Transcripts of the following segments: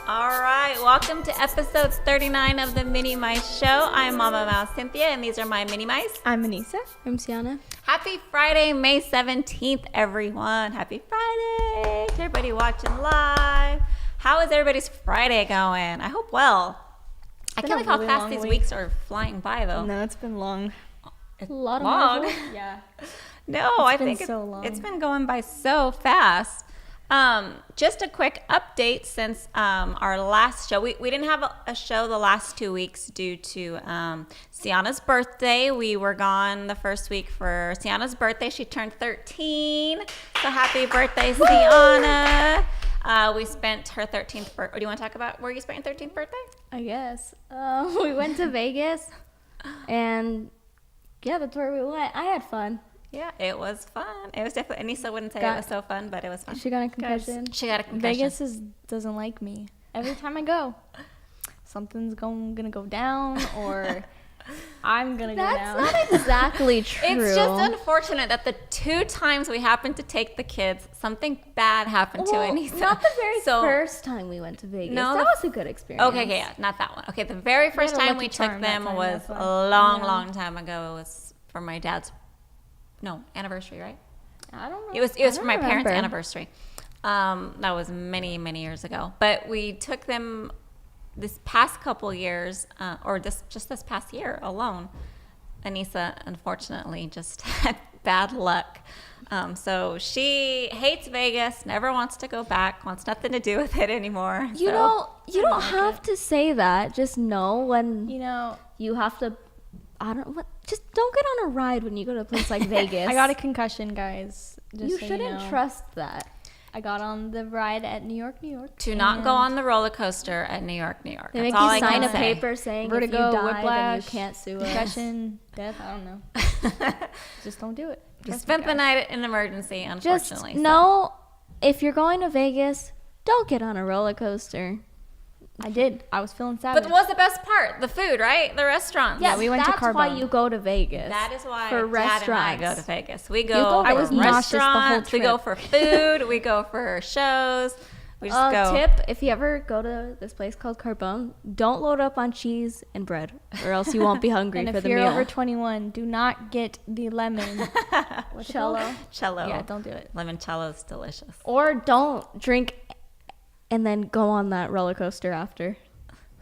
All right, welcome to episode 39 of the Minnie Mice Show. I'm Mama Mouse Cynthia, and these are my Minnie Mice. I'm Anyssa. I'm Cianna. Happy Friday, May 17th, everyone. Happy Friday to everybody watching live. How is everybody's Friday going? I hope well. I can't believe how fast these weeks are flying by, though. No, it's been long. A lot of long. Yeah. No, I think it's been going by so fast. Just a quick update since our last show. We didn't have a show the last 2 weeks due to Cianna's birthday. We were gone the first week for Cianna's birthday. She turned 13. So happy birthday, Cianna. We spent her 13th birthday. Do you want to talk about where you spent your 13th birthday? I guess. We went to Vegas, and yeah, that's where we went. I had fun. Yeah, it was fun. It was definitely, Anyssa wouldn't say it was so fun, but it was fun. She got a concussion. She got a concussion. Vegas doesn't like me. Every time I go, something's gonna go down, or I'm gonna go down. That's not exactly true. It's just unfortunate that the 2 times we happened to take the kids, something bad happened to Anyssa. Not the very first time we went to Vegas. No, that was a good experience. Okay, yeah, not that one. Okay, the very first time we took them was a long time ago. It was for my dad's anniversary, right? I don't know. It was for my parents' anniversary. That was many years ago. But we took them this past couple years, or just this past year alone. Anyssa, unfortunately, just had bad luck. So she hates Vegas, never wants to go back, wants nothing to do with it anymore. You don't have to say that. Just know when you have to. Just don't get on a ride when you go to a place like Vegas. I got a concussion, guys. You shouldn't trust that. I got on the ride at New York. Do not go on the roller coaster at New York. They That's make all you I sign can a say. paper saying Vertigo, if you die, whiplash, then you can't sue us. Concussion, death. I don't know. Just don't do it. You spent the night in emergency, unfortunately. Just know if you're going to Vegas, don't get on a roller coaster. I did. I was feeling savage. But what's the best part? The food, right? The restaurants. Yeah, we went to Carbone. That's why you go to Vegas. That is why for Dad and I restaurants. go to Vegas. We go I for was nauseous the whole restaurants. We go for food. We go for shows. We just go. Tip, if you ever go to this place called Carbone, don't load up on cheese and bread, or else you won't be hungry and for the if meal. you're over 21, do not get the lemon. Cello. Cello. Yeah, don't do it. Limoncello is delicious. Or don't drink and then go on that roller coaster after.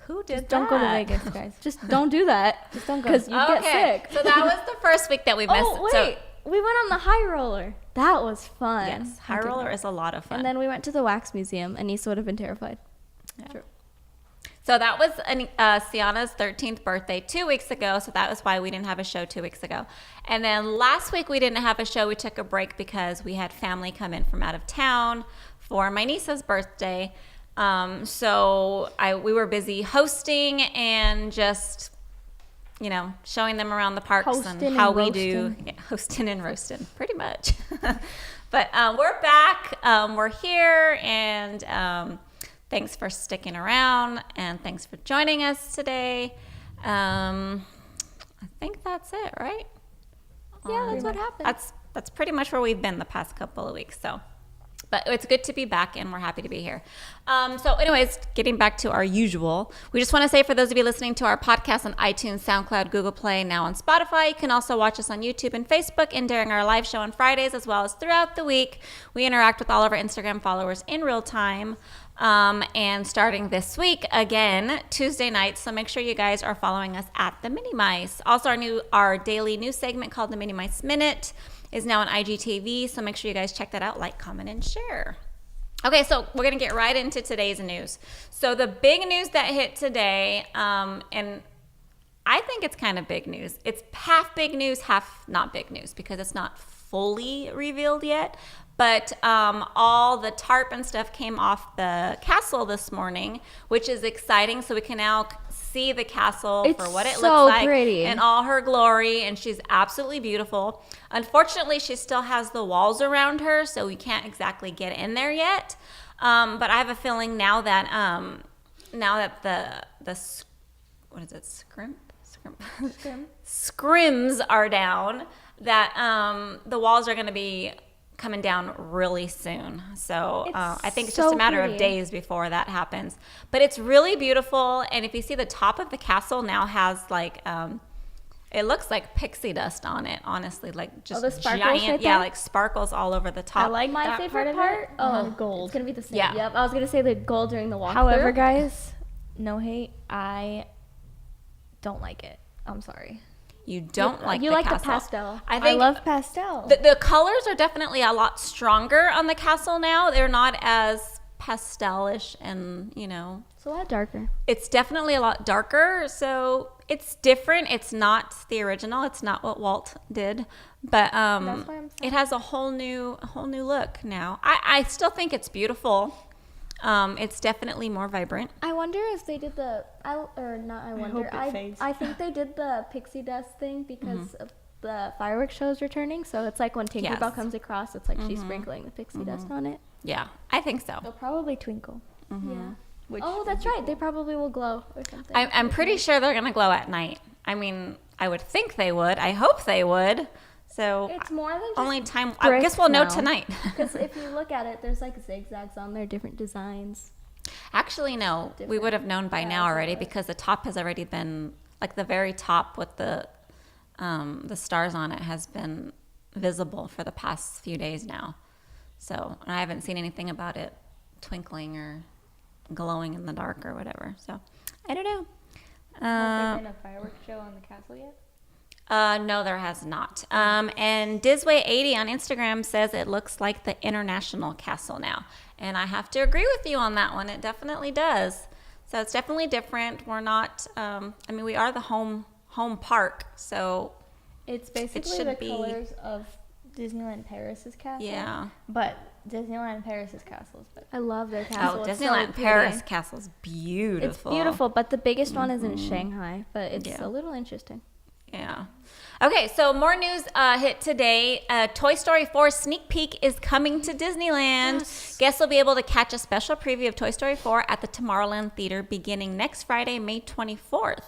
Who did that? Don't go to Vegas, guys. Just don't do that. Just don't go. Because you get sick. So that was the first week that we missed. Oh, wait. We went on the high roller. That was fun. Yes, high roller is a lot of fun. And then we went to the wax museum, and Anyssa would have been terrified. Yeah. True. So that was Cianna's 13th birthday 2 weeks ago, so that was why we didn't have a show 2 weeks ago. And then last week we didn't have a show. We took a break because we had family come in from out of town for my niece's birthday. So we were busy hosting and just, showing them around the parks Hosting and how and we roasting. do hosting and roasting, pretty much. But we're back. We're here, and thanks for sticking around, and thanks for joining us today. I think that's it, right? Yeah, that's what happened. That's pretty much where we've been the past couple of weeks. So. But it's good to be back, and we're happy to be here. So anyways, getting back to our usual, we just want to say for those of you listening to our podcast on iTunes, SoundCloud, Google Play, now on Spotify, you can also watch us on YouTube and Facebook, and during our live show on Fridays, as well as throughout the week. We interact with all of our Instagram followers in real time. And starting this week, again, Tuesday nights. So make sure you guys are following us at the Minnie Mice. Also, our daily news segment called the Minnie Mice Minute is now on IGTV, so make sure you guys check that out, like, comment, and share. Okay, so we're going to get right into today's news. So the big news that hit today, and I think it's kind of big news. It's half big news, half not big news, because it's not fully revealed yet. But all the tarp and stuff came off the castle this morning, which is exciting. So we can now see the castle for what it looks like pretty. in all her glory, and she's absolutely beautiful. Unfortunately, she still has the walls around her, so we can't exactly get in there yet. But I have a feeling now that the what is it, scrims are down, that the walls are going to be coming down really soon. So I think it's so just a matter of pretty. days before that happens. But it's really beautiful. And if you see, the top of the castle now has like, it looks like pixie dust on it, honestly. Like just the sparkles giant, right yeah, there? like sparkles all over the top. I like My that favorite part. part, Gold. it's gonna be the same. Yeah. Yep. I was gonna say the gold during the walkthrough. However, guys, no hate. I don't like it. I'm sorry. You don't like you the like the castle. pastel. I I think love pastel. the colors are definitely a lot stronger on the castle now. They're not as pastelish, and It's a lot darker. it's definitely a lot darker. So it's different. It's not the original. It's not what Walt did, but why I'm saying. it has a whole new look now. I still think it's beautiful. It's definitely more vibrant. I wonder if they did the I think they did the pixie dust thing because of the fireworks show's returning. So it's like when Tinkerbell Yes. comes across, it's like she's sprinkling the pixie dust on it. Yeah, I think so. They'll probably twinkle. Yeah. Which Oh, that's right. They probably will glow or something. I'm pretty sure they're gonna glow at night. I mean, I would think they would. I hope they would. So It's more than just only time. I guess we'll know tonight. because if you look at it, there's like zigzags on there, different designs. Actually, no. We would have known by now already because the top has already been, like the very top with the stars on it has been visible for the past few days now. So I haven't seen anything about it twinkling or glowing in the dark or whatever. So I don't know. Has there been a fireworks show on the castle yet? No, there has not. And Disway80 on Instagram says it looks like the International Castle now. And I have to agree with you on that one. It definitely does. So it's definitely different. We're not, we are the home park. So It's basically should the be- colors of Disneyland Paris's castle. yeah. But Disneyland Paris's castle is better. I love their castle. Oh, It's so Disneyland pretty. Paris Castle's beautiful. It's beautiful, but the biggest one is in Shanghai. But it's Yeah. a little interesting. Yeah. Okay, so more news hit today. Toy Story 4 sneak peek is coming to Disneyland. Guests will be able to catch a special preview of Toy Story 4 at the Tomorrowland Theater beginning next Friday, May 24th.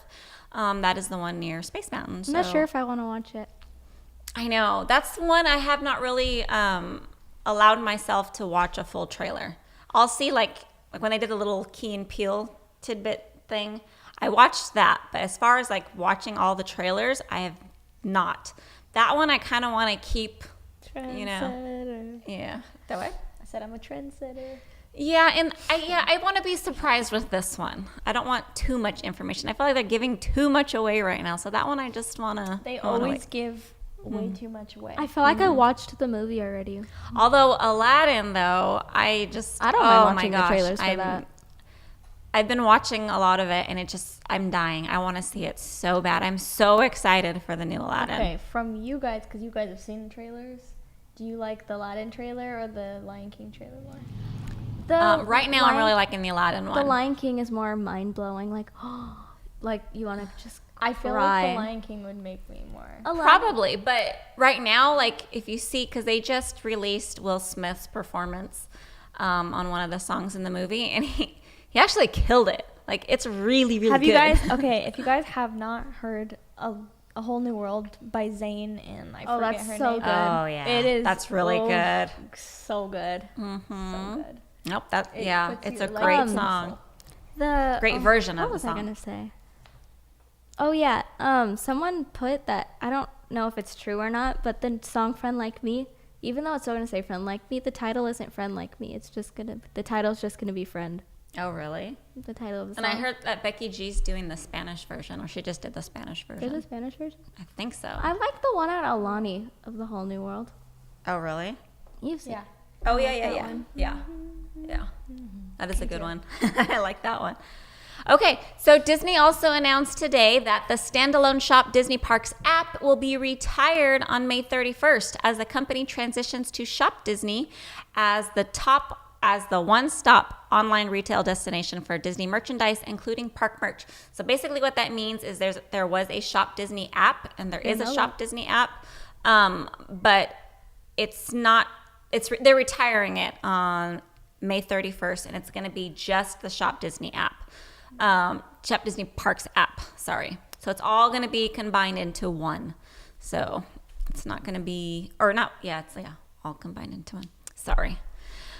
That is the one near Space Mountain. I'm not so- sure if I want to watch it. I know. That's the one I have not really allowed myself to watch a full trailer. I'll see like when they did the little Key and Peele tidbit thing. I watched that, but as far as like watching all the trailers, I have not. That one I kind of want to keep, Trendsetter. yeah. That way? I said I'm a trendsetter. Yeah, and I want to be surprised with this one. I don't want too much information. I feel like they're giving too much away right now. So that one I just want to. They always give way too much away. I feel like I watched the movie already. Although Aladdin, though, I don't mind watching the trailers for that. I've been watching a lot of it, and I'm dying. I want to see it so bad. I'm so excited for the new Aladdin. Okay, from you guys, because you guys have seen the trailers, do you like the Aladdin trailer or the Lion King trailer more? Right now, I'm really liking the Aladdin one. The Lion King is more mind blowing. Like, like you want to just. I feel cry. like the Lion King would make me more. Probably, but right now, like if you see, because they just released Will Smith's performance on one of the songs in the movie, and he actually killed it. Like it's really, really Have good. you guys? Okay, if you guys have not heard a Whole New World by Zayn and I forget that's her so name. good. Oh yeah, It is. That's really good. So good. So good. Nope. It's puts a you, like, great on the song. The Great version of what the was song. I gonna say? Oh yeah, someone put that. I don't know if it's true or not, but the song "Friend Like Me," even though it's still gonna say "Friend Like Me," the title isn't "Friend Like Me." The title's just gonna be "Friend." Oh really? The title of the song. And I heard that Becky G's doing the Spanish version, or she just did the Spanish version. There's a Spanish version. I think so. I like the one at Alani of the Whole New World. Oh really? You've seen. Yeah. Oh that yeah. one. Yeah. That is a good one. I like that one. Okay, so Disney also announced today that the standalone Shop Disney Parks app will be retired on May 31st as the company transitions to Shop Disney as the one-stop online retail destination for Disney merchandise, including park merch. So basically what that means is there was a Shop Disney app, and there is a Shop Disney app, but they're retiring it on May 31st, and it's going to be just the Shop Disney app. Shop Disney Parks app, sorry. So it's all going to be combined into one. So it's not going to be, or not, yeah, all combined into one. Sorry.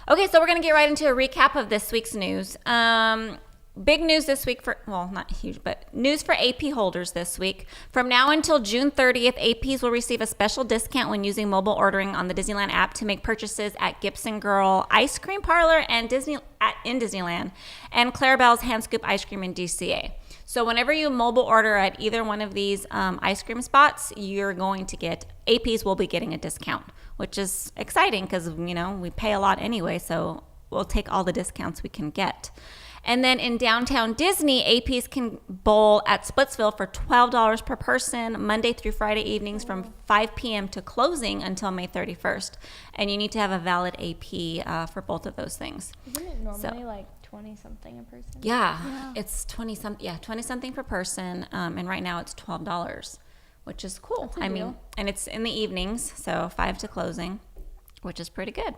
Okay, so we're going to get right into a recap of this week's news. Big news this week not huge, but news for AP holders this week. From now until June 30th, APs will receive a special discount when using mobile ordering on the Disneyland app to make purchases at Gibson Girl Ice Cream Parlor and in Disneyland, and Clarabelle's Hand Scoop Ice Cream in DCA. So whenever you mobile order at either one of these ice cream spots, you're going to get, APs will be getting a discount, which is exciting because, we pay a lot anyway, so we'll take all the discounts we can get. And then in downtown Disney, APs can bowl at Splitsville for $12 per person, Monday through Friday evenings from 5 p.m. to closing until May 31st. And you need to have a valid AP for both of those things. Isn't it normally like 20-something a person? Yeah, it's 20-something per person. And right now it's $12, which is cool. Deal. And it's in the evenings, so 5 to closing, which is pretty good.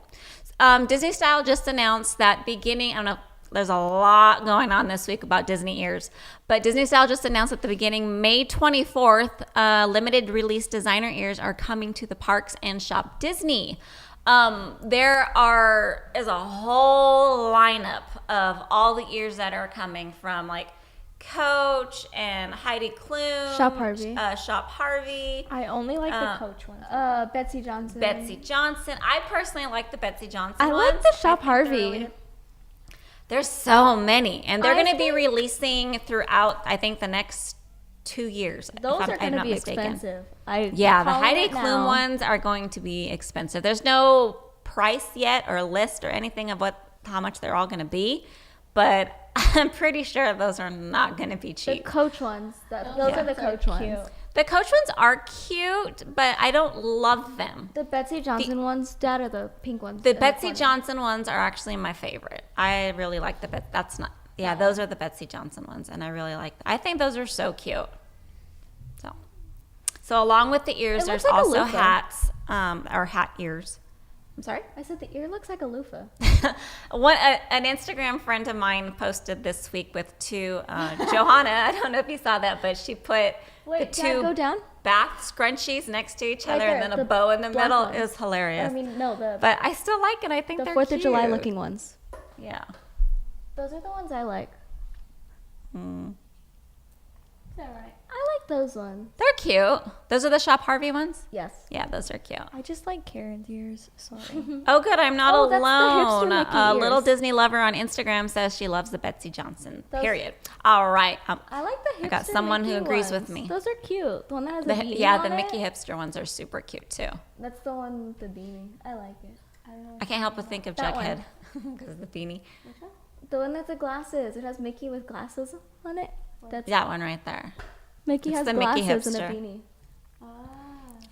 Disney Style just announced that beginning, I don't know, there's a lot going on this week about Disney ears. But Disney Style just announced at the beginning, May 24th, limited release designer ears are coming to the parks and Shop Disney. There is a whole lineup of all the ears that are coming from, like Coach and Heidi Klum. Shop Harvey. Shop Harvey. I only like the Coach ones. Betsy Johnson. Betsy Johnson. I personally like the Betsy Johnson I ones. like the Shop Harvey. There's so many, and they're going to be releasing throughout, I think, the next 2 years. Those are going to be expensive. The Heidi Klum ones are going to be expensive. There's no price yet or list or anything of how much they're all going to be, but I'm pretty sure those are not going to be cheap. The Coach ones. Those are the Coach ones. The Coach ones are cute, but I don't love them. The Betsy Johnson ones, Dad, are the pink ones. The Betsy Johnson ones are actually my favorite. I really like those are the Betsy Johnson ones, and I really like them. I think those are so cute. So along with the ears, there's like also a loofah. hats, or hat ears. I'm sorry? I said the ear looks like a loofah. An Instagram friend of mine posted this week with two, Johanna, I don't know if you saw that, but she put the two go down? bath scrunchies next to each Right other there, and then a the bow in the black middle. ones. It was hilarious. But I still like it. I think the they're 4th cute. of July looking ones. Yeah. Those are the ones I like. All right. I like those ones. They're cute. Those are the Shop Harvey ones? Yes. Yeah, those are cute. I just like Karen's ears. Sorry. Oh, good. I'm not Oh, that's the alone. hipster Mickey A ears. little Disney lover on Instagram says she loves the Betsy Johnson. Those- Period. All right. I like the hipster I got someone Mickey who agrees ones. with me. Those are cute. The one that has the beanie The on Mickey it. hipster ones are super cute too. That's the one with the beanie. I like it. I don't know. I can't help but think of That Jughead because of the beanie. Which one? The one with the glasses. It has Mickey with glasses on it. That's That one right there. Mickey it's has the Mickey glasses and a hipster. beanie.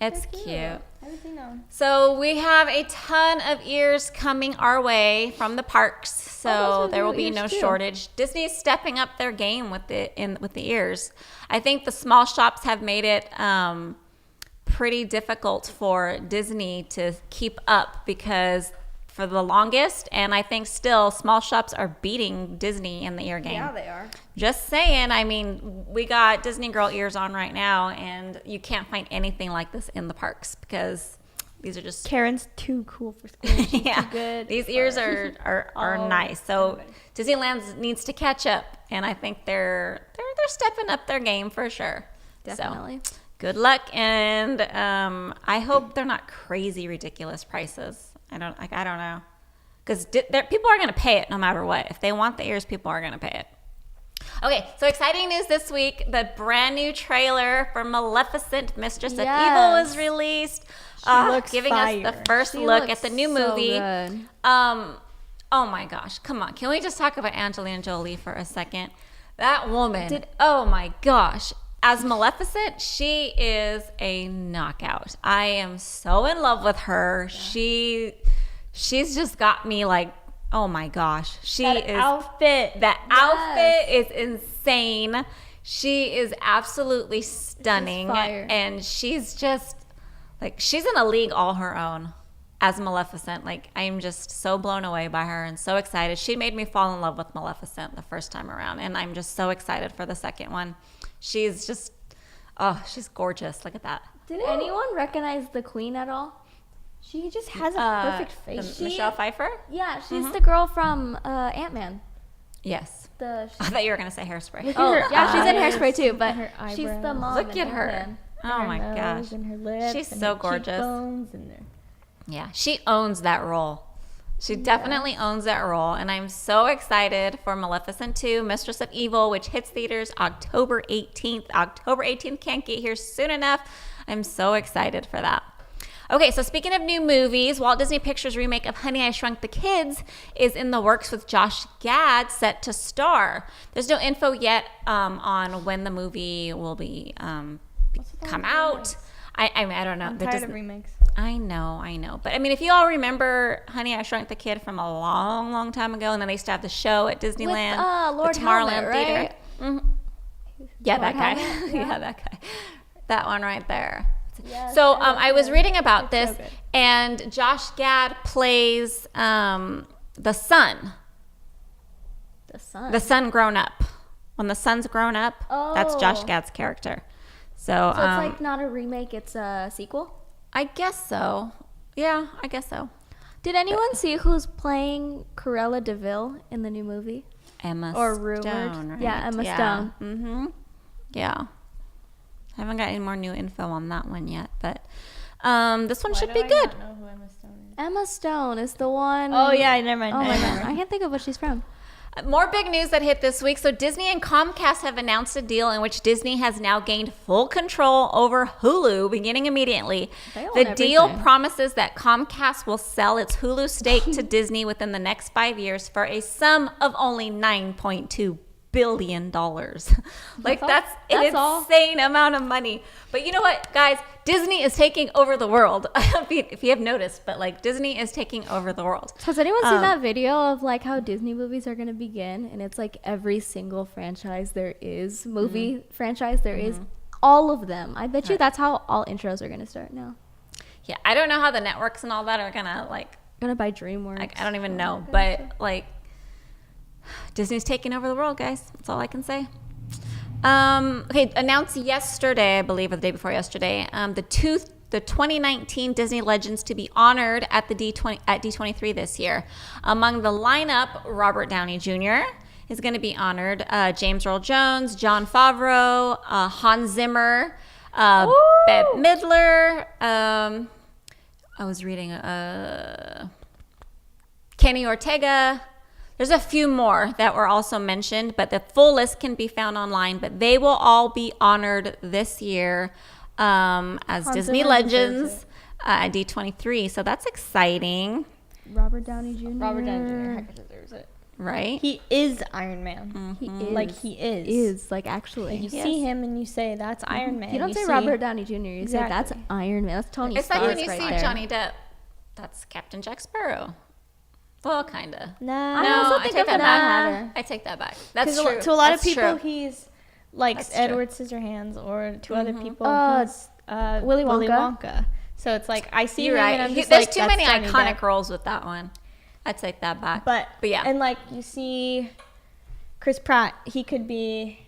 It's They're cute. I haven't seen them. So we have a ton of ears coming our way from the parks. So those are there will new be ears no too. shortage. Disney is stepping up their game with the ears. I think the small shops have made it pretty difficult for Disney to keep up because for the longest, and I think still, small shops are beating Disney in the ear game. Yeah, they are. Just saying. I mean, we got Disney Girl ears on right now, and you can't find anything like this in the parks because these are just Karen's too cool for school. She's yeah. too good. These ears are Oh, nice. So everybody. Disneyland needs to catch up, and I think they're stepping up their game for sure. Definitely. So, good luck, and I hope they're not crazy ridiculous prices. I don't know, because people are going to pay it no matter what. If they want the ears, people are going to pay it. Okay, so exciting news this week. The brand new trailer for Maleficent, Mistress of Evil was released. looks giving us fire. the first She look looks at the new so movie. good. Oh my gosh, come on. Can we just talk about Angelina Jolie for a second? That woman, oh my gosh. As Maleficent, she is a knockout. I am so in love with her. She's just got me like, oh my gosh. That outfit. That outfit is insane. She is absolutely stunning. fire. And she's just like, she's in a league all her own as Maleficent. Like, I'm just so blown away by her and so excited. She made me fall in love with Maleficent the first time around. And I'm just so excited for the second one. She's just, she's gorgeous. Look at that. Did anyone recognize the queen at all? She just has a perfect face. Michelle Pfeiffer? Yeah, she's the girl from Ant-Man. Yes. The I thought you were going to say Hairspray. oh, yeah, she's in eyes Hairspray too, but and her she's the eyebrows. mom. Look in at her. Ant-Man. Oh my nose gosh. and her lips She's and so her gorgeous. cheekbones and her- Yeah, she owns that role. She definitely owns that role. And I'm so excited for Maleficent 2, Mistress of Evil, which hits theaters October 18th. October 18th can't get here soon enough. I'm so excited for that. Okay, so speaking of new movies, Walt Disney Pictures' remake of Honey, I Shrunk the Kids is in the works with Josh Gad set to star. There's no info yet on when the movie will be come out. I don't know. I'm That tired doesn't- of remakes. I know. But I mean, if you all remember Honey, I Shrunk the Kid from a long, long time ago, and then they used to have the show at Disneyland, Lord the Tomorrowland Helmet, Theater. right? Mhm. Yeah, Lord that guy. Helmet? Yeah, that guy. That one right there. Yes, So I love I was him. reading about It's this, so good. and Josh Gad plays the son. The sun. The son grown up. When the son's grown up, that's Josh Oh. Gad's character. So, So it's like not a remake, it's a sequel? I guess so. Yeah, I guess so. Did anyone see who's playing Cruella de Vil in the new movie? Emma Or rumored. Stone, right? Yeah, Emma Stone. Mm-hmm. Yeah. Haven't got any more new info on that one yet, but this one should be good. I don't know who Emma Stone is. Emma Stone is the one. Oh yeah, never mind. Oh my never god, mind. I can't think of what she's from. More big news that hit this week. So Disney and Comcast have announced a deal in which Disney has now gained full control over Hulu beginning immediately. They own The deal everything. promises that Comcast will sell its Hulu stake to Disney within the next 5 years for a sum of only $9.2 billion. Like that's an That's all. insane amount of money. But you know what, guys? Disney is taking over the world. If you have noticed, but like Disney is taking over the world. Has anyone seen that video of like how Disney movies are going to begin? And it's like every single franchise there is, movie franchise there is, all of them. I bet you that's how all intros are going to start now. Yeah, I don't know how the networks and all that are gonna like. Gonna buy DreamWorks. Like, I don't even know, that but kind of like Disney's taking over the world, guys. That's all I can say. Okay, announced yesterday, I believe, or the day before yesterday, the 2019 Disney Legends to be honored at the D23 this year. Among the lineup, Robert Downey Jr. is going to be honored. James Earl Jones, Jon Favreau, Hans Zimmer, Bette Midler. I was reading Kenny Ortega. There's a few more that were also mentioned, but the full list can be found online. But they will all be honored this year as Disney Zimmer Legends at D23. So that's exciting, Robert Downey Jr. Robert Downey Jr. heck deserves it. right? He is Iron Man. He is. Like he is. Is like actually. You Yes. see him and you say that's Iron Man. You don't say see- Robert Downey Jr. You say that's Exactly. Iron Man. That's Tony It's Stark like when you right see there. Johnny Depp. That's Captain Jack Sparrow. Well, kind of. Nah. I also No, I think take of that the back. Mad Hatter. I take that back. That's 'Cause true. To a lot That's of people, true. he's like That's true. Edward Scissorhands, or to other people, he's Willy Willy Wonka. Wonka. So it's like I see You're him right. and I'm just There's like, too that's many Johnny iconic Depp. roles with that one. I take that back. But yeah, and like you see Chris Pratt, he could be,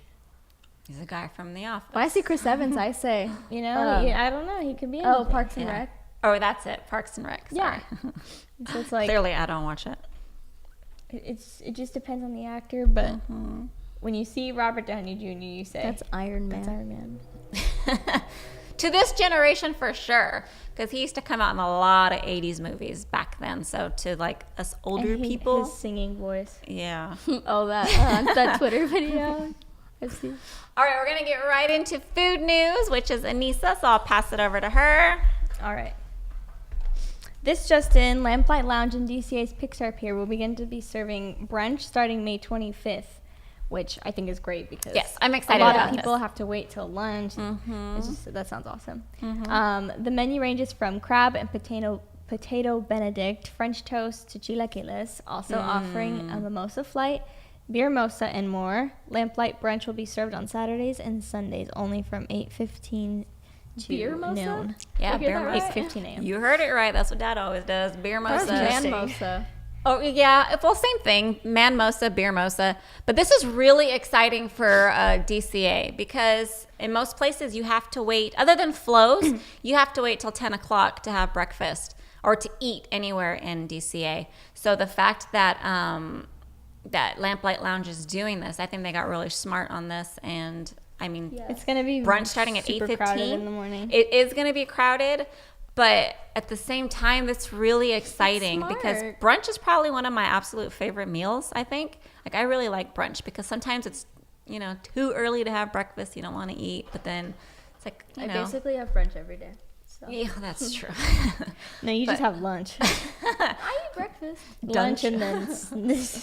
he's a guy from The Office. When I see Chris Evans, I say, you know, I don't know, he could be. oh, anything. Parks and Yeah. Rec. Oh, that's it. Parks and Rec. Sorry. Yeah. So it's like Clearly, I don't watch it. it just depends on the actor, but Mm-hmm. when you see Robert Downey Jr., you say That's Iron Man. that's Iron Man. To this generation, for sure, because he used to come out in a lot of '80s movies back then. So to like us older And people, his singing voice. yeah. Oh, that Twitter video. I've seen. All right, we're gonna get right into food news, which is Anyssa. So I'll pass it over to her. All right. This just in, Lamplight Lounge in DCA's Pixar Pier will begin to be serving brunch starting May 25th, which I think is great because Yes, I'm excited a lot about of people this. have to wait till lunch. It's just, that sounds awesome. Mm-hmm. The menu ranges from crab and potato Benedict, French toast to chilaquiles, also offering a mimosa flight, beer mosa, and more. Lamplight brunch will be served on Saturdays and Sundays only from 8:15 to Beer mosa? noon. Yeah, Did I hear beer that mosa. right? 8:15 a.m. You heard it right. That's what Dad always does. Beer mosa. Man Mosa. Oh yeah, well, same thing. Man mosa, beer mosa. But this is really exciting for DCA because in most places you have to wait. Other than Flo's, you have to wait till 10 o'clock to have breakfast, or to eat anywhere in DCA. So the fact that that Lamplight Lounge is doing this, I think they got really smart on this. And I mean, It's going to be brunch starting at super 8:15 crowded in the morning. It is going to be crowded, but at the same time, it's really exciting because smart. brunch is probably one of my absolute favorite meals. I think, like, I really like brunch because sometimes it's, you know, too early to have breakfast. You don't want to eat, but then it's like, you I know, basically have brunch every day. So. yeah, that's true. No, you just have lunch. I eat breakfast. Lunch and then...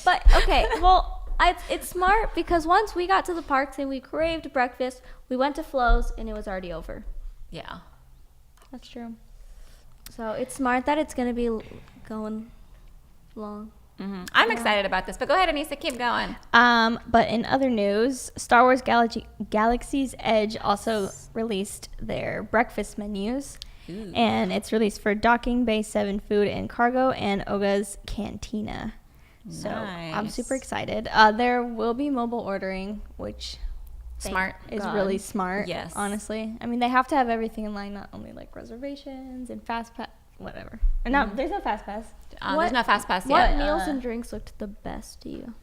But okay, well, it's smart because once we got to the parks and we craved breakfast, we went to Flo's and it was already over. Yeah. That's true. So it's smart that it's gonna be going long. I'm excited about this, but go ahead, Anyssa, keep going. But in other news, Star Wars Galaxy's Edge also released their breakfast menus. Ooh. And it's released for Docking Bay 7 Food and Cargo and Oga's Cantina. So I'm Nice. super excited. There will be mobile ordering, which Smart. is God. really smart. Yes. Honestly. I mean, they have to have everything in line, not only like reservations and fast pass, whatever. Or no, there's no fast pass. There's no fast pass What yet. meals and drinks looked the best to you?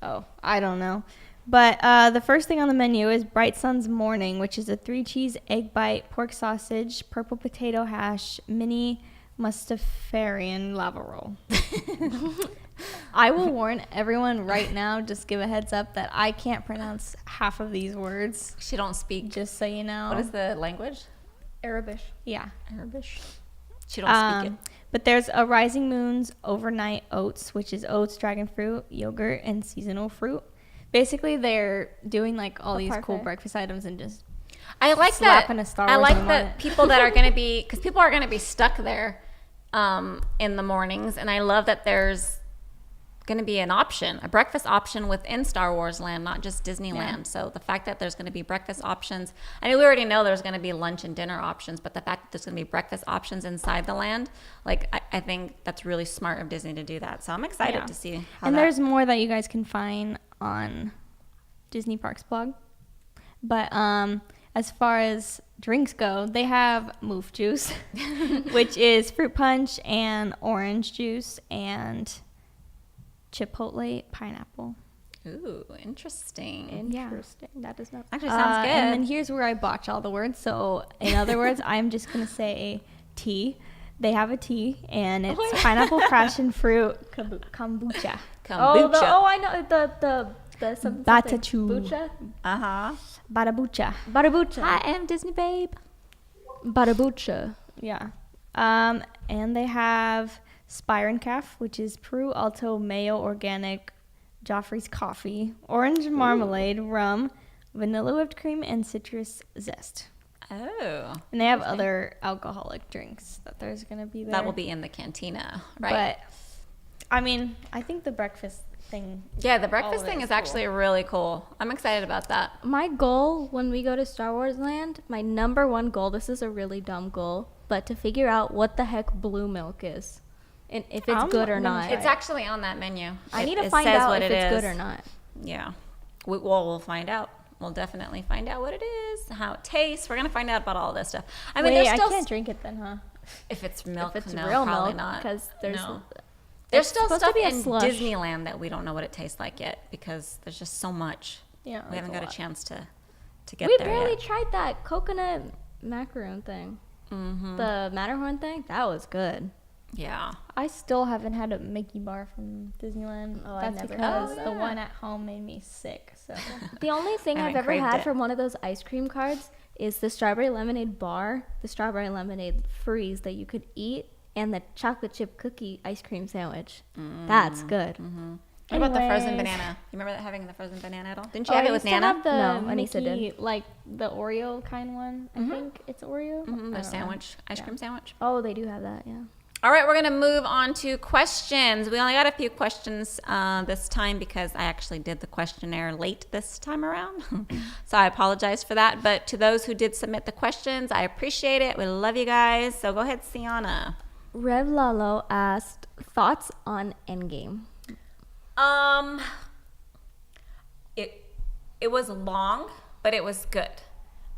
Oh, I don't know. But the first thing on the menu is Bright Sun's Morning, which is a 3-cheese egg bite, pork sausage, purple potato hash, mini Mustafarian lava roll. I will warn everyone right now, just give a heads up, that I can't pronounce half of these words, She don't speak. just so you know. What is the language? Arabish. Yeah. Arabish. She don't speak it. But there's a Rising Moon's Overnight Oats, which is oats, dragon fruit, yogurt, and seasonal fruit. Basically, they're doing like all these cool parfait. breakfast items and just I like slapping that. a Star I Wars like name on that it. people that are going to be, because people are going to be stuck there in the mornings, and I love that there's going to be an option, a breakfast option within Star Wars Land, not just Disneyland. Yeah. So the fact that there's going to be breakfast options, I mean, we already know there's going to be lunch and dinner options, but the fact that there's going to be breakfast options inside the land, like I think that's really smart of Disney to do that. So I'm excited Yeah. to see how And that. there's more that you guys can find on Disney Parks blog. But as far as drinks go, they have moof juice, which is fruit punch and orange juice and chipotle pineapple. Ooh, interesting. Interesting. That does not. Actually sounds good. And then here's where I botch all the words. So in other words, I'm just going to say tea. They have a tea, and it's pineapple, passion fruit, kombucha. Kombucha. I know the something. Batachu. Bucha. Uh-huh. Barabucha. Barabucha. I am Disney babe. Barabucha. Yeah. And they have Spire Calf, which is Peru Alto Mayo Organic Joffrey's Coffee, orange marmalade, rum, vanilla whipped cream, and citrus zest. Oh. And they have other alcoholic drinks that there's going to be there. That will be in the cantina, right? But, I mean, I think the breakfast thing... Yeah, the all breakfast of it thing is is actually really cool. I'm excited about that. My goal when we go to Star Wars Land, my number one goal, this is a really dumb goal, but to figure out what the heck blue milk is. And if it's I'm good or gonna not. try It's actually on that menu. I need to It find says out what if it it's is. good or not. Yeah. We'll find out. We'll definitely find out what it is, how it tastes. We're going to find out about all this stuff. I mean, Wait, there's still... I can't drink it then, huh? If it's milk, If it's no, real probably milk, not. because there's No. There's it's still supposed to stuff be a in slush. Disneyland that we don't know what it tastes like yet because there's just so much. Yeah, We haven't that's got a lot. chance to get We there barely yet. tried that coconut macaroon thing. Mm-hmm. The Matterhorn thing. That was good. Yeah. I still haven't had a Mickey bar from Disneyland. Oh, I've That's never because had the that. one at home made me sick. So The only thing And I've I ever craved had it. from one of those ice cream cards is the strawberry lemonade bar, the strawberry lemonade freeze that you could eat, and the chocolate chip cookie ice cream sandwich. That's good. What about the frozen Anyways. banana? You remember that having the frozen banana at all? Didn't you Oh, have I it with used to Nana? have the No, Anyssa Mickey, did. like the Oreo kind one. I think it's Oreo. I The don't know. sandwich, ice cream sandwich. Oh, they do have that, yeah. All right, we're going to move on to questions. We only got a few questions this time because I actually did the questionnaire late this time around. So I apologize for that. But to those who did submit the questions, I appreciate it. We love you guys. So go ahead, Cianna. Rev Lalo asked, thoughts on Endgame? It was long, but it was good.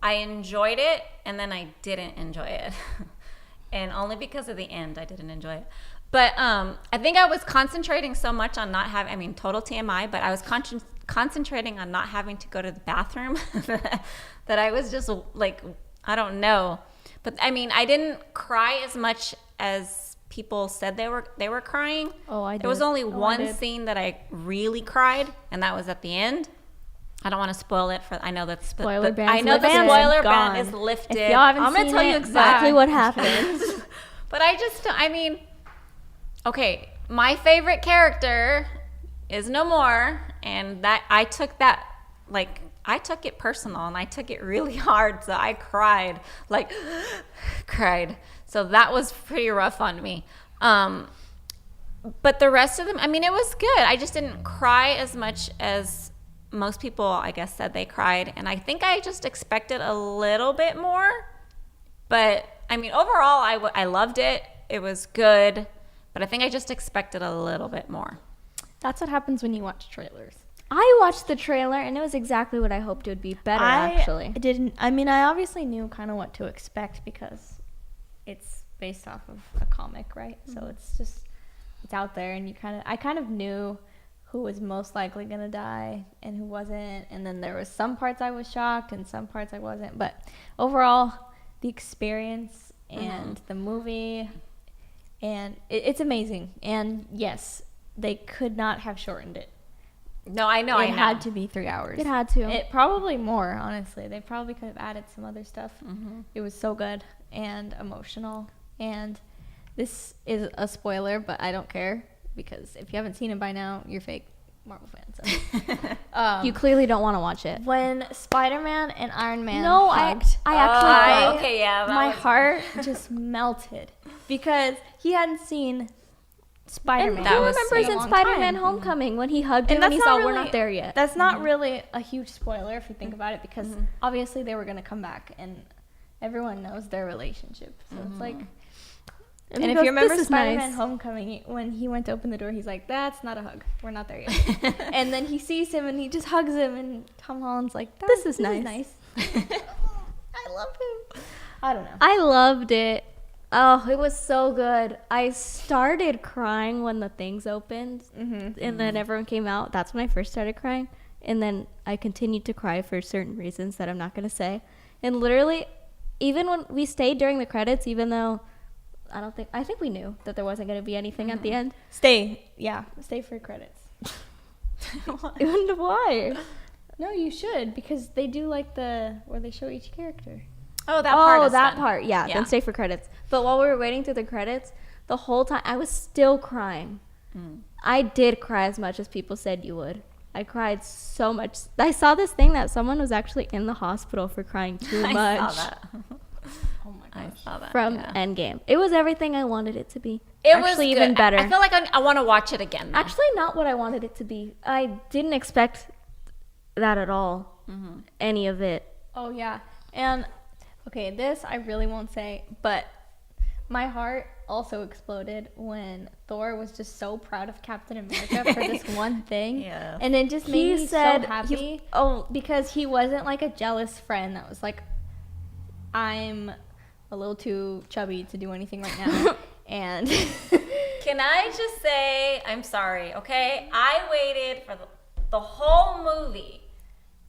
I enjoyed it, and then I didn't enjoy it. and only because of the end I didn't enjoy it. But I think I was concentrating so much on not having, I mean, total TMI, but I was concentrating on not having to go to the bathroom that I was just like, I don't know. But I mean, I didn't cry as much as people said they were crying. Oh, I did. There was only one scene that I really cried, and that was at the end. I don't want to spoil it I know that's spoiler ban. I know the spoiler ban is lifted. If y'all haven't I'm going to seen tell you it, exactly bye. what happened. But I mean, okay, my favorite character is no more, and that I took it personal, and I took it really hard, so I cried. So that was pretty rough on me. But the rest of them, I mean, it was good. I just didn't cry as much as most people, I guess, said they cried, and I think I just expected a little bit more. But I mean, overall, I loved it. It was good, but I think I just expected a little bit more. That's what happens when you watch trailers. I watched the trailer, and it was exactly what I hoped it would be. Better, actually. I obviously knew kind of what to expect because it's based off of a comic, right? So it's out there, and I kind of knew who was most likely going to die and who wasn't. And then there was some parts I was shocked and some parts I wasn't. But overall, the experience and the movie, and it's amazing. And yes, they could not have shortened it. No, I know. It had to be 3 hours. It had to. It probably more, honestly. They probably could have added some other stuff. It was so good and emotional. And this is a spoiler, but I don't care. Because if you haven't seen it by now, you're fake Marvel fans. So. You clearly don't want to watch it. When Spider-Man and Iron Man hugged, I actually my heart just melted because he hadn't seen Spider-Man. And That who was remembers sweet. in Spider-Man Homecoming when he hugged him and that's he not saw really, we're not there yet? That's not really a huge spoiler if you think about it because obviously they were going to come back and everyone knows their relationship. So it's like... And if you remember Spider-Man Homecoming, when he went to open the door, he's like, that's not a hug. We're not there yet. And then he sees him and he just hugs him and Tom Holland's like, This is nice. I love him. I don't know. I loved it. Oh, it was so good. I started crying when the things opened and then everyone came out. That's when I first started crying. And then I continued to cry for certain reasons that I'm not going to say. And literally, even when we stayed during the credits, even though... I think we knew that there wasn't going to be anything at the end. Stay for credits. Why? No, you should because they do like where they show each character. Oh, that part is that fun. part. Yeah, then stay for credits. But while we were waiting through the credits, the whole time I was still crying. I did cry as much as people said you would. I cried so much. I saw this thing that someone was actually in the hospital for crying too much. I saw that. Oh my gosh. I saw that From Endgame. It was everything I wanted it to be. It actually was even good. better. I feel like I want to watch it again. Though. Actually, not what I wanted it to be. I didn't expect that at all. Any of it. Oh yeah. And okay, this I really won't say, but my heart also exploded when Thor was just so proud of Captain America for this one thing. Yeah. And it just made me so happy. Oh, Because he wasn't like a jealous friend that was like, I'm a little too chubby to do anything right now. And Can I just say, I'm sorry, okay? I waited for the whole movie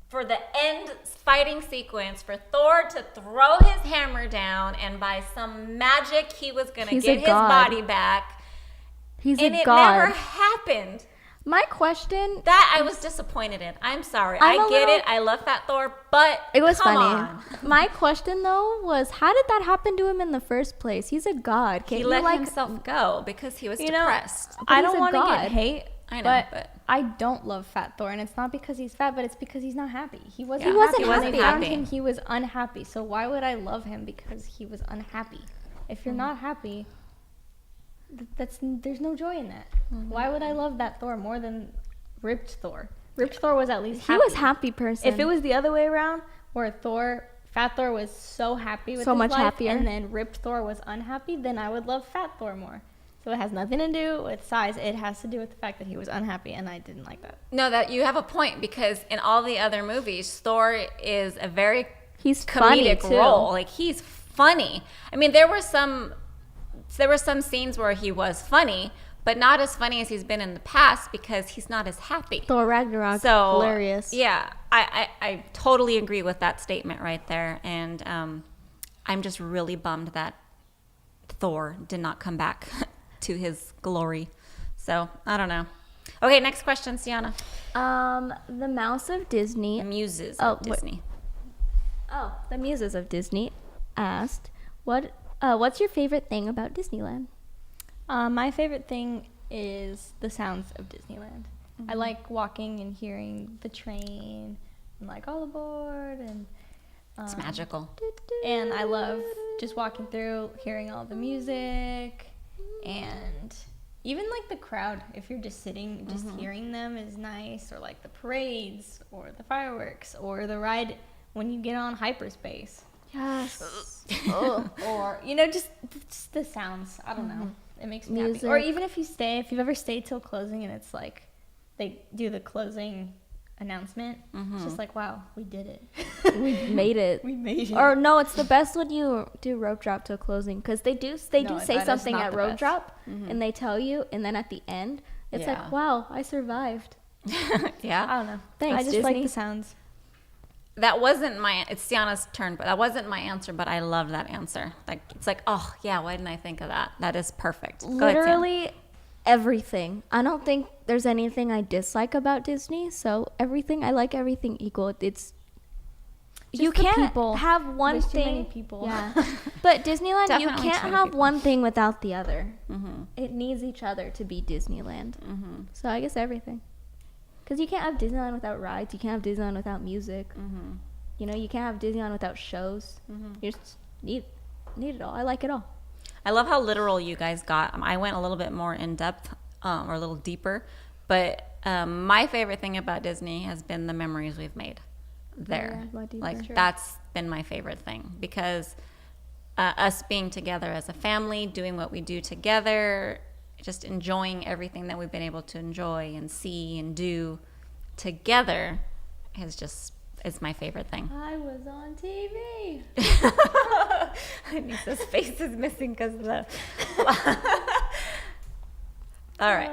for the end fighting sequence for Thor to throw his hammer down and by some magic he was going to get his body back. He's and a it god. never happened. My question... That I was disappointed in. I'm sorry. I get it. I love Fat Thor, but it was come funny. on. My question, though, was how did that happen to him in the first place? He's a god. Can't He you let like himself go because he was you depressed. know, I he's don't a want to god. get hate. I know, but I don't love Fat Thor, and it's not because he's fat, but it's because he's not happy. He wasn't Yeah, happy. he When wasn't they found happy. him, he was unhappy. So why would I love him because he was unhappy? If you're not happy, there's no joy in that. Why would I love that Thor more than ripped Thor? Ripped Thor was at least He happy. was happy person. If it was the other way around, where Fat Thor was so happy with So his much life, happier. and then ripped Thor was unhappy, then I would love Fat Thor more. So it has nothing to do with size. It has to do with the fact that he was unhappy, and I didn't like that. no, that you have a point because in all the other movies, Thor is a very He's funny, comedic too. role. Like he's funny. I mean, there were some there were some scenes where he was funny, but not as funny as he's been in the past because he's not as happy. Thor Ragnarok, So hilarious. Yeah, I totally agree with that statement right there, and I'm just really bummed that Thor did not come back to his glory. So I don't know. Okay, next question, Cianna. The Mouse of Disney. Muses Oh, of Disney. The Muses of Disney asked, what's your favorite thing about Disneyland? My favorite thing is the sounds of Disneyland. I like walking and hearing the train and like all aboard and It's magical. and I love just walking through, hearing all the music, and even like the crowd. If you're just sitting, just hearing them is nice, or like the parades, or the fireworks, or the ride when you get on hyperspace. Yes. Or just the sounds. I don't know. It makes me happy. Music. Or even if you've ever stayed till closing and it's like they do the closing announcement. It's just like, wow, we did it. We made it. We made it. Or no, it's the best when you do rope drop till closing, because they do No, say that is something not at the rope best. drop, and they tell you, and then at the end, it's Yeah. like, wow, I survived. Yeah. I don't know. Thanks, I just like Disney. the sounds. That wasn't it's Cianna's turn, but that wasn't my answer, but I love that answer. Like, it's like, oh yeah, why didn't I think of that? That is perfect. Go ahead, Cianna. Literally everything. I don't think there's anything I dislike about Disney, so I like everything equal. It's you the can't people. have one There's too thing. many people. Yeah, but Disneyland, you Definitely can't too many have people. one thing without the other. It needs each other to be Disneyland. So I guess everything, because you can't have Disneyland without rides. You can't have Disneyland without music. You can't have Disneyland without shows. You just need it all. I like it all. I love how literal you guys got. I went a little bit more in depth, or a little deeper, but my favorite thing about Disney has been the memories we've made there. Yeah, that's like true. that's been my favorite thing, because us being together as a family, doing what we do together, just enjoying everything that we've been able to enjoy and see and do together is my favorite thing. I was on TV. Anissa's face is missing because of the. All right.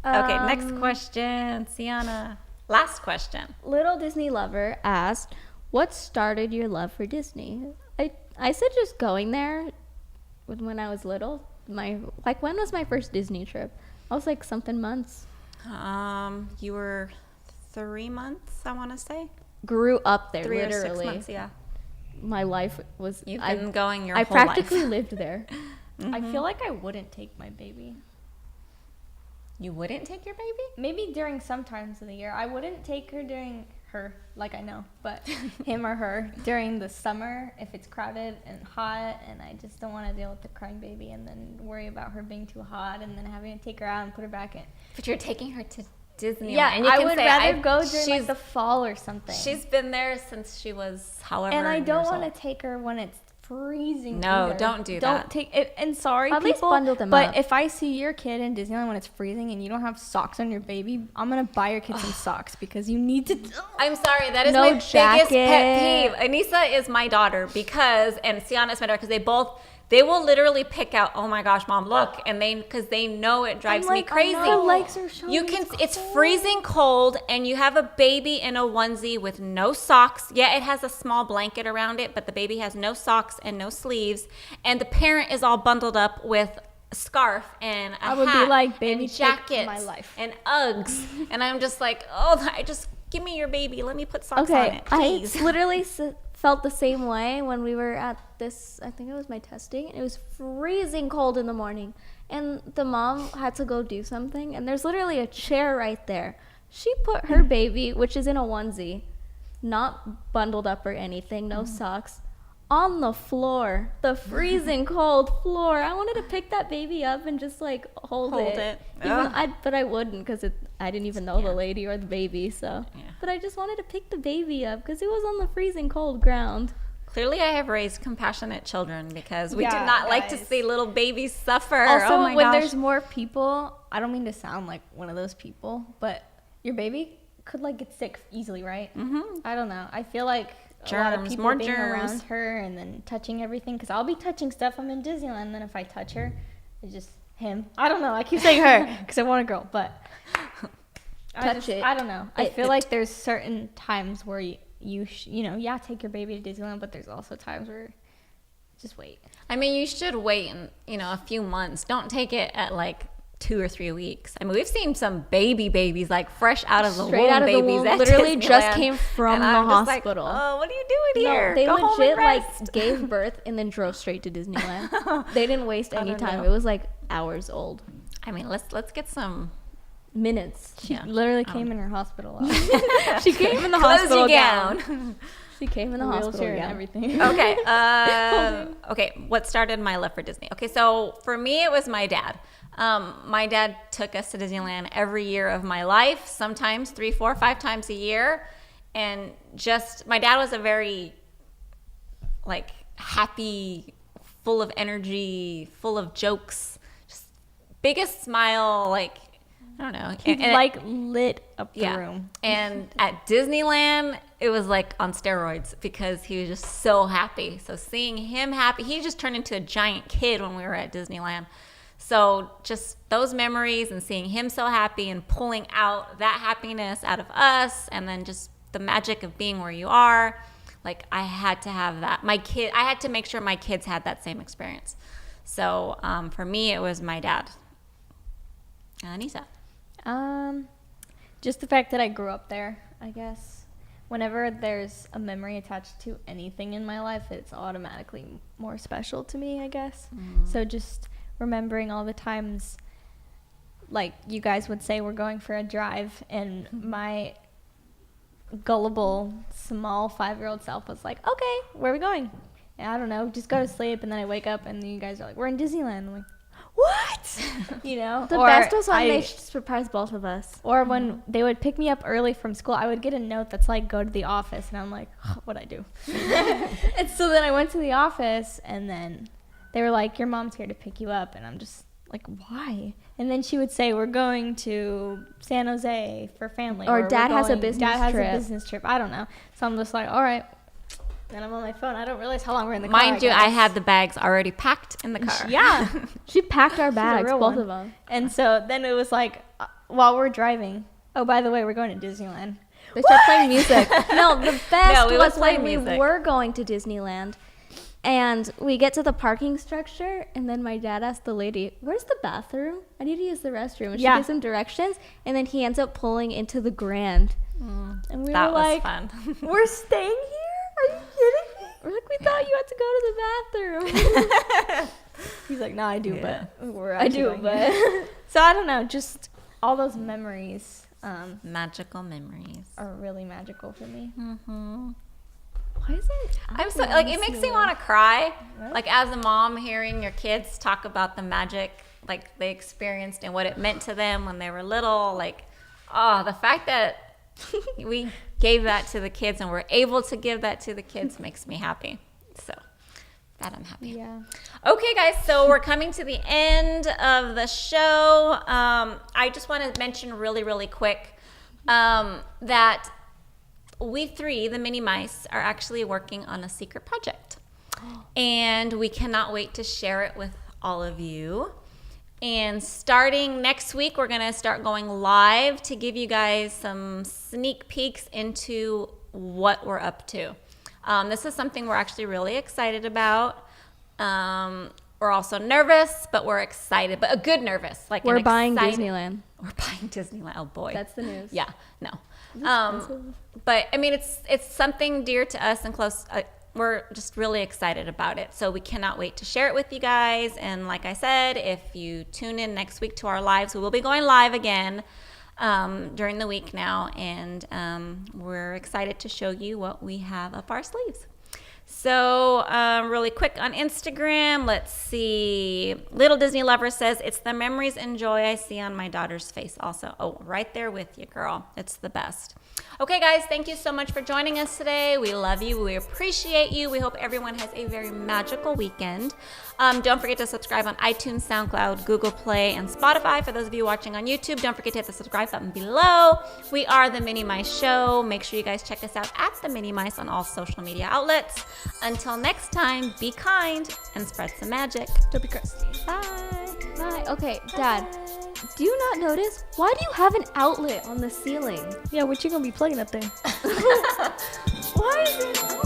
Okay, next question, Cianna. Last question. Little Disney Lover asked, what started your love for Disney? I said just going there when I was little. When was my first Disney trip? I was like something months. You were 3 months, I want to say. Grew up there, 3 literally. or 6 months, yeah. My life was. You've been going your I whole life. practically lived there. I feel like I wouldn't take my baby. You wouldn't take your baby? Maybe during some times of the year. I wouldn't take her during like I know, but him or her during the summer if it's crowded and hot, and I just don't want to deal with the crying baby and then worry about her being too hot and then having to take her out and put her back in. But you're taking her to Disneyland. Yeah, and you I can would say, rather go during she's- like the fall or something. She's been there since she was however and I don't years want old. to take her when it's freezing. No, either. don't do that. Don't take it. And sorry, At least people, bundle them but up. if I see your kid in Disneyland when it's freezing and you don't have socks on your baby, I'm gonna buy your kid some socks because you need to. I'm sorry, that is No my biggest jacket. pet peeve. Anissa is my daughter and Cianna is my daughter because they will literally pick out, oh my gosh, mom, look, and because they know it drives me crazy. Her legs are showing. It's freezing cold and you have a baby in a onesie with no socks. Yeah, it has a small blanket around it, but the baby has no socks and no sleeves, and the parent is all bundled up with a scarf and a I would be hat like, baby, and take jackets my life. and Uggs, and I'm just like, give me your baby. Let me put socks on Okay, it, I please. literally felt the same way when we were at this, I think it was my testing, and it was freezing cold in the morning, and the mom had to go do something, and there's literally a chair right there. She put her baby, which is in a onesie, not bundled up or anything, no socks, on the floor, the freezing cold floor. I wanted to pick that baby up and just like hold it. But I wouldn't, because I didn't even know the lady or the baby. So, but I just wanted to pick the baby up because it was on the freezing cold ground. Clearly, I have raised compassionate children because we do Yeah, not like to guys. see little babies suffer. Also, oh my when gosh. there's more people, I don't mean to sound like one of those people, but your baby could like get sick easily, right? I don't know. I feel like a lot of Germs, people more being germs. around her and then touching everything. Because I'll be touching stuff. I'm in Disneyland, and then if I touch her, it's just him. I don't know. I keep saying her because I want a girl, but I don't know. I feel like there's certain times where you know, take your baby to Disneyland, but there's also times where just wait. I mean, you should wait, a few months. Don't take it at like 2 or 3 weeks. I mean, we've seen some babies like fresh out of the Straight womb out of the babies womb, at literally Disneyland. just came from And the I'm just hospital. Like, oh, what are you doing here? They Go home and legit rest. gave birth and then drove straight to Disneyland. They didn't waste any don't time. know. It was like hours old. I mean, let's get some. Minutes. She Yeah. literally came in her hospital. She came in the Close hospital your gown. gown. She came in the hospital Wheelchair and gown. everything. Okay. Okay. What started my love for Disney? Okay, so for me, it was my dad. My dad took us to Disneyland every year of my life, sometimes 3, 4, 5 times a year. And just, my dad was a very, like, happy, full of energy, full of jokes, just biggest smile, like, I don't know. He lit up the room. And at Disneyland, it was like on steroids because he was just so happy. So seeing him happy, he just turned into a giant kid when we were at Disneyland. So just those memories and seeing him so happy and pulling out that happiness out of us, and then just the magic of being where you are. Like, I had to have that. I had to make sure my kids had that same experience. So for me, it was my dad. Anyssa. Just the fact that I grew up there, I guess. Whenever there's a memory attached to anything in my life, it's automatically more special to me, I guess. So just remembering all the times, like you guys would say, we're going for a drive, and my gullible, small 5-year-old self was like, okay, where are we going? And I don't know, just go to sleep, and then I wake up, and then you guys are like, we're in Disneyland. I'm like, what? The best was when they surprised both of us. Or when they would pick me up early from school, I would get a note that's like, go to the office. And I'm like, what'd I do? And so then I went to the office, and then they were like, your mom's here to pick you up. And I'm just like, why? And then she would say, we're going to San Jose for family. Or Dad has a business trip. trip. Dad has a business trip. I don't know. So I'm just like, all right. Then I'm on my phone. I don't realize how long we're in the car. Mind you, I had the bags already packed in the car. Yeah. She packed our bags, real both one. of them. And so then it was like, while we're driving, oh, by the way, we're going to Disneyland. They start playing music. No, the best No, we was would play when we music. were going to Disneyland. And we get to the parking structure, and then my dad asked the lady, where's the bathroom? I need to use the restroom. And she gives him directions, and then he ends up pulling into the Grand. And we That were was like, fun. we're staying here? Are you kidding me? We're like, we thought you had to go to the bathroom. He's like, no, I do, Yeah. but I do, but so I don't know, just all those memories Magical memories. are really magical for me. why is it? I'm so like, it makes me want to cry. Like, as a mom, hearing your kids talk about the magic like they experienced and what it meant to them when they were little. Like, oh, the fact that we gave that to the kids and we're able to give that to the kids makes me happy. So that I'm happy. Yeah. Okay, guys, so we're coming to the end of the show. I just want to mention really, really quick that we 3, the Mini Mice, are actually working on a secret project. And we cannot wait to share it with all of you. And starting next week, we're going to start going live to give you guys some sneak peeks into what we're up to. This is something we're actually really excited about. We're also nervous, but we're excited. But a good nervous. Like, We're an buying excited- Disneyland. We're buying Disneyland. Oh, boy. That's the news. Yeah, no. But, I mean, it's something dear to us and close. We're just really excited about it. So we cannot wait to share it with you guys. And like I said, if you tune in next week to our lives, we will be going live again during the week now. And we're excited to show you what we have up our sleeves. So really quick on Instagram, let's see. Little Disney Lover says, it's the memories and joy I see on my daughter's face also. Oh, right there with you, girl. It's the best. Okay, guys, thank you so much for joining us today. We love you. We appreciate you. We hope everyone has a very magical weekend. Don't forget to subscribe on iTunes, SoundCloud, Google Play, and Spotify. For those of you watching on YouTube, don't forget to hit the subscribe button below. We are the Minnie Mice Show. Make sure you guys check us out at the Minnie Mice on all social media outlets. Until next time, be kind and spread some magic. Don't be crusty. Bye. Bye. Okay, Dad, do you not notice? Why do you have an outlet on the ceiling? Yeah, what you gonna be plugging up there? Why is it?